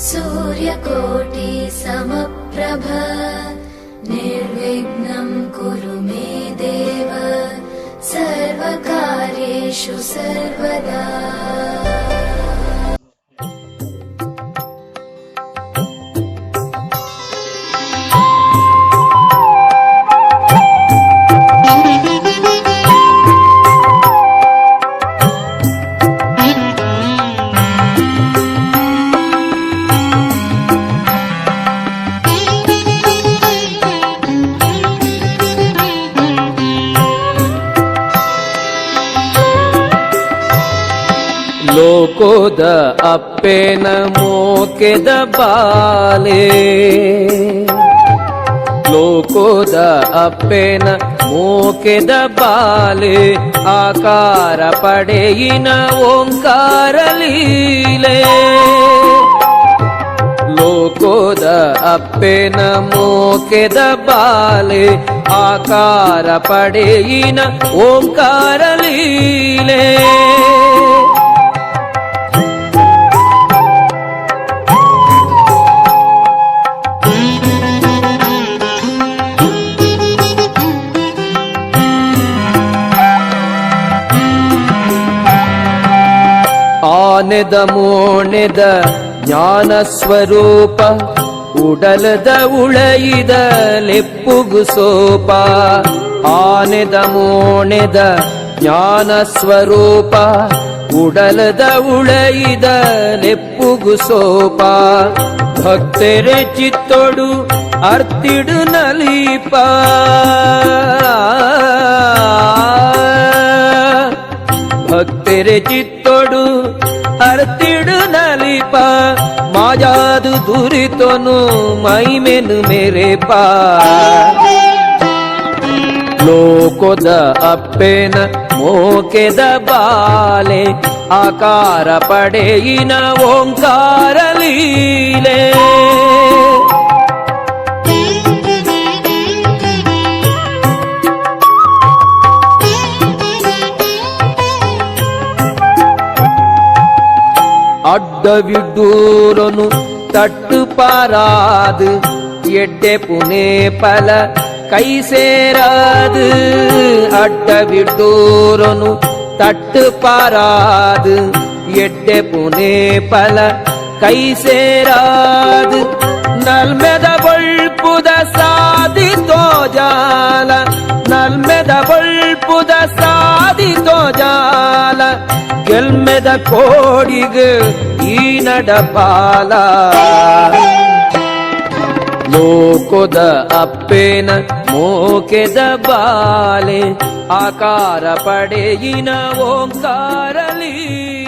सूर्यकोटि समप्रभ निर्विघ्नं कुरु मे देव सर्वकार्येषु सर्वदा। ಲೋಕೋದ ಅಪ್ಪೆನ ಮೋಕೆದ ಬಾಲೆ, ಲೋಕೋದ ಅಪ್ಪೆನ ಮೋಕೆದ ಬಾಲೆ, ಆಕಾರ ಪಡೆಯಿನ ಓಂಕಾರ ಲೀಲೆ. ಲೋಕೋದ ಅಪ್ಪೆನ ಮೋಕೆದ ಬಾಲೆ, ಆಕಾರ ಪಡೆಯಿನ ಓಂಕಾರ ಲೀಲೆ. ಆನೆದ ಮೋಣೆದ ಜ್ಞಾನ ಸ್ವರೂಪ, ಉಡಲದ ಉಳೆಯಿದ ಲೆಪ್ಪುಗು ಸೋಪ. ಆನೆದ ಮೋಣೆದ ಜ್ಞಾನ ಸ್ವರೂಪ, ಉಡಲದ ಉಳೆಯಿದ ಲೆಪ್ಪುಗು ಸೋಪ. ಭಕ್ತರೆ ಚಿತ್ತೊಡು ಅರ್ತಿಡು ನಲಿಪ, ಭಕ್ತರೆ ಚಿತ್ತೊಡು ಅರ್ತಿಡು ನಲಿಪ. ಮಾಜಾದು ದುರಿತೊನು ಮೈಮೆನು ಮೇರೆಪ. ಲೋಕೋದ ಅಪ್ಪೆನ ಮೋಕೆದ ಬಾಲೆ, ಆಕಾರ ಪಡೆಯಿನ ಓಂಕಾರ ಲೀಲೆ. ಅಡ್ಡವಿಡ್ಡೂರನು ತಟ್ಟು ಪಾರಾದು, ಎಡ್ಡೆ ಪುನೆ ಫಲ ಕೈ ಸೇರಾದು. ಅಡ್ಡವಿಡ್ಡೂರನು ತಟ್ಟು ಪಾರಾದು, ಎಡ್ಡೆ ಪುನೆ ಫಲ ಕೈ ಸೇರಾದು. ನಲ್ಮೆದ ಬಳ್ಪುದ ಸಾಧಿತೋ ಜಾಲ, ನಲ್ಮೆದ ಬಳ್ಪುದ ಸಾಧಿತೋ ಜಾಲ. ಗೆಲ್ಮೆದ ಕೋಡಿಗ ಈ ನಡಪಾಲ. ಲೋಕೋದ ಅಪ್ಪೆನ ಮೋಕೆದ ಬಾಲೆ, ಆಕಾರ ಪಡೆಯಿನ ಓಂಕಾರ ಲೀಲೆ.